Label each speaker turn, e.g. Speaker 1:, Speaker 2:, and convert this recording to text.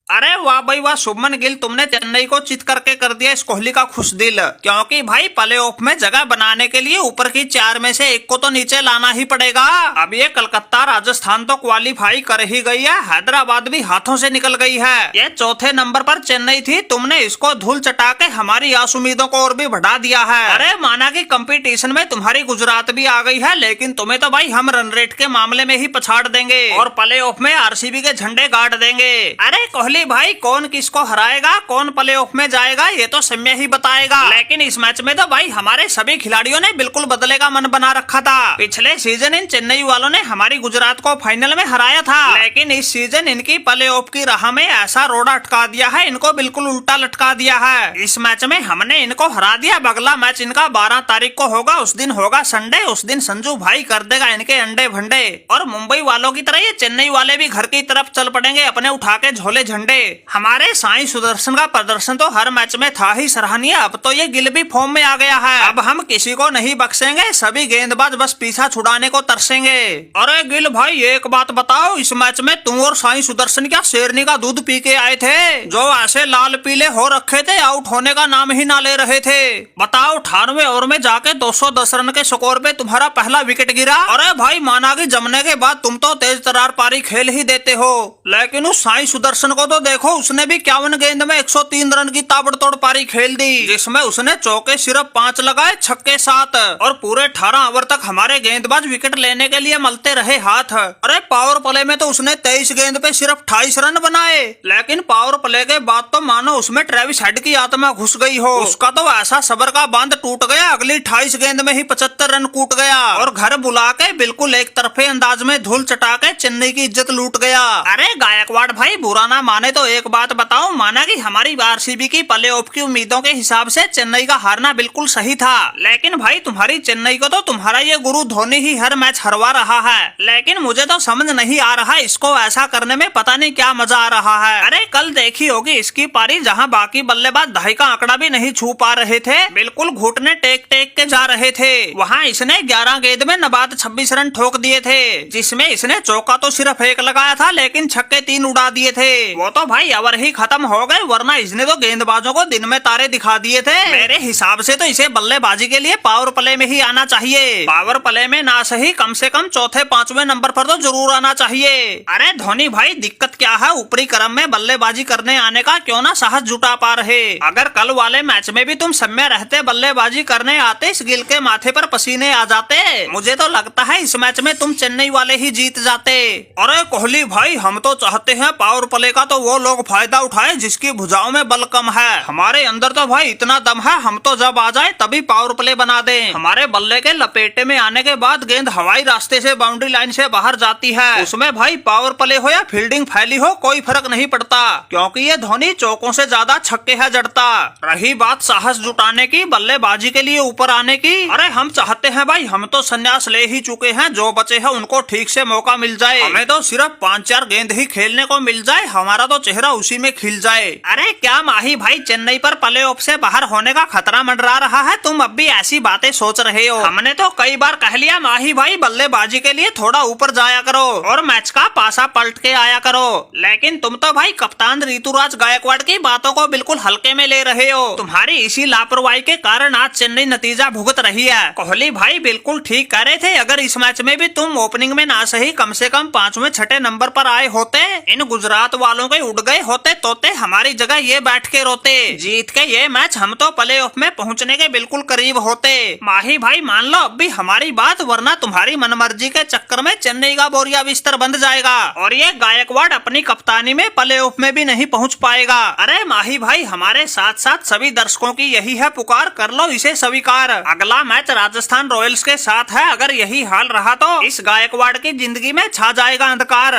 Speaker 1: अरे वाह भाई वाह शुभमन गिल, तुमने चेन्नई को चित करके कर दिया इस कोहली का खुश दिल। क्योंकि भाई प्ले ऑफ में जगह बनाने के लिए ऊपर की 4 में से एक को तो नीचे लाना ही पड़ेगा। अब ये कलकत्ता राजस्थान तो क्वालिफाई कर ही गई है, हैदराबाद भी हाथों से निकल गई है। ये चौथे नंबर पर चेन्नई थी, तुमने इसको धूल चटा के हमारी आस उम्मीदों को और भी बढ़ा दिया है। अरे माना कि कंपटीशन में तुम्हारी गुजरात भी आ गई है, लेकिन तुम्हें तो भाई हम रन रेट के मामले में ही पछाड़ देंगे और प्ले ऑफ में आरसीबी के झंडे गाड़ देंगे। अरे कोहली भाई कौन किसको हराएगा, कौन प्ले ऑफ में जाएगा, ये तो समय ही बताएगा। लेकिन इस मैच में तो भाई हमारे सभी खिलाड़ियों ने बिल्कुल बदले का मन बना रखा था। पिछले सीजन इन चेन्नई वालों ने हमारी गुजरात को फाइनल में हराया था, लेकिन इस सीजन इनकी प्ले ऑफ की राह में ऐसा रोड़ा अटका दिया है, इनको बिल्कुल उल्टा लटका दिया है। इस मैच में हमने इनको हरा दिया। अगला मैच इनका 12 तारीख को होगा, उस दिन होगा संडे। उस दिन संजू भाई कर देगा इनके अंडे भंडे। और मुंबई वालों की तरह ये चेन्नई वाले भी घर की तरफ चल पड़ेंगे अपने उठा के झोले झंडे। हमारे साई सुदर्शन का प्रदर्शन तो हर मैच में था ही सराहनीय, अब तो ये गिल भी फॉर्म में आ गया है। अब हम किसी को नहीं बख्शेंगे, सभी गेंदबाज बस पीछा छुड़ाने को तरसेंगे। अरे गिल भाई एक बात बताओ, इस मैच में तुम और साई सुदर्शन क्या शेरनी का दूध पी के आए थे? जो ऐसे लाल पीले हो रखे थे, आउट होने का नाम ही ना ले रहे थे। बताओ 18वें ओवर में जाके 210 रन के स्कोर पे तुम्हारा पहला विकेट गिरा। अरे भाई माना कि जमने के बाद तुम तो तेज तरार पारी खेल ही देते हो, लेकिन उस साई सुदर्शन को तो देखो, उसने भी 51 गेंद में 103 रन की ताबड़तोड़ पारी खेल दी, जिसमें उसने चौके सिर्फ 5 लगाए, छक्के 7 और पूरे 18 ओवर तक हमारे गेंदबाज विकेट लेने के लिए मलते रहे हाथ। अरे पावर प्ले में तो उसने 23 गेंद पे सिर्फ 28 रन बनाए, लेकिन पावर प्ले के बाद तो मानो उसमें ट्रेविस हेड की आत्मा घुस गई हो। उसका तो ऐसा सबर का बांध टूट गया, अगली 28 गेंद में ही 75 रन कूट गया और घर बुला के बिल्कुल एक तरफे अंदाज में धूल चटा के चेन्नई की इज्जत लूट गया। अरे गायकवाड़ भाई बुरा ना माने तो एक बात बताओ, माना कि हमारी आरसीबी की प्ले ऑफ की उम्मीदों के हिसाब से चेन्नई का हारना बिल्कुल सही था, लेकिन भाई तुम्हारी चेन्नई को तो तुम्हारा ये गुरु धोनी ही हर मैच हरवा रहा है। लेकिन मुझे तो समझ नहीं आ रहा इसको ऐसा करने में पता नहीं क्या मजा आ रहा है। अरे कल देखी होगी इसकी पारी, जहां बाकी बल्लेबाज 2.5 का आंकड़ा भी नहीं छू पा रहे थे, बिल्कुल घुटने टेक टेक के जा रहे थे। वहां इसने 11 गेंद में नबाद 26 रन ठोक दिए थे, जिसमें इसने चौका तो सिर्फ 1 लगाया था, लेकिन छक्के 3 उड़ा दिए थे। वो तो भाई ओवर ही खत्म हो गए, वरना इसने तो गेंदबाजों को दिन में तारे दिखा दिए थे। मेरे हिसाब से तो इसे बल्लेबाजी के लिए पावर प्ले में ही आना चाहिए। पावर प्ले में ना सही, कम से कम चौथे 5वें नंबर पर तो जरूर आना चाहिए। अरे धोनी भाई दिक्कत क्या है, ऊपरी क्रम में बल्लेबाजी करने आने का क्यों ना साहस जुटा पा रहे? अगर कल वाले मैच में भी तुम समय रहते बल्लेबाजी करने आते, इस गिल के माथे पर पसीने आ जाते। मुझे तो लगता है इस मैच में तुम चेन्नई वाले ही जीत जाते। अरे कोहली भाई हम तो चाहते हैं पावर प्ले का तो वो लोग फायदा उठाए जिसकी भुजाओं में बल कम है। हमारे अंदर तो भाई इतना दम है, हम तो जब आ जाए तभी पावर प्ले बना दें। हमारे बल्ले के लपेटे में आने के बाद गेंद हवाई रास्ते से बाउंड्री लाइन से बाहर जाती है, उसमें भाई पावर प्ले हो या फील्डिंग फैली हो कोई फर्क नहीं पड़ता, क्योंकि ये धोनी चौकों से ज्यादा छक्के है जड़ता। रही बात साहस जुटाने की, बल्लेबाजी के लिए ऊपर आने की, अरे हम चाहते हैं भाई, हम तो संन्यास ले ही चुके हैं, जो बचे हैं उनको ठीक से मौका मिल जाए। हमें तो सिर्फ 5-4 गेंद ही खेलने को मिल जाए, हमारा तो चेहरा उसी में खिल जाए। अरे क्या माही भाई चेन्नई पर प्ले ऑफ से बाहर होने का खतरा मंडरा रहा है, तुम अब भी ऐसी बातें सोच रहे हो? हमने तो कई बार कह लिया माही भाई बल्लेबाजी के लिए थोड़ा ऊपर जाया करो और मैच का पासा पलट के आया करो, लेकिन तुम तो भाई कप्तान ऋतुराज गायकवाड़ की बातों को बिल्कुल हल्के में ले रहे हो। तुम्हारी इसी लापरवाही के कारण आज चेन्नई नतीजा भुगत रही है। कोहली भाई बिल्कुल ठीक कह रहे थे, अगर इस मैच में भी तुम ओपनिंग में ना सही कम से कम 5वें-6ठे नंबर पर आए होते, इन गुजरात वालों के उड़ गए होते तोते हमारी जगह ये बैठ के रोते। जीत के ये मैच हम तो प्ले ऑफ में पहुंचने के बिल्कुल करीब होते। माही भाई मान लो अब भी हमारी बात, वरना तुम्हारी मनमर्जी के चक्कर में चेन्नई का बोरिया बिस्तर बंद जाएगा और ये गायकवाड़ अपनी कप्तानी में प्ले ऑफ में भी नहीं पहुंच पाएगा। अरे माही भाई हमारे साथ साथ सभी दर्शकों की यही है पुकार, कर लो इसे स्वीकार। अगला मैच राजस्थान रॉयल्स के साथ है, अगर यही हाल रहा तो इस गायकवाड़ की जिंदगी में छा जाएगा अंधकार।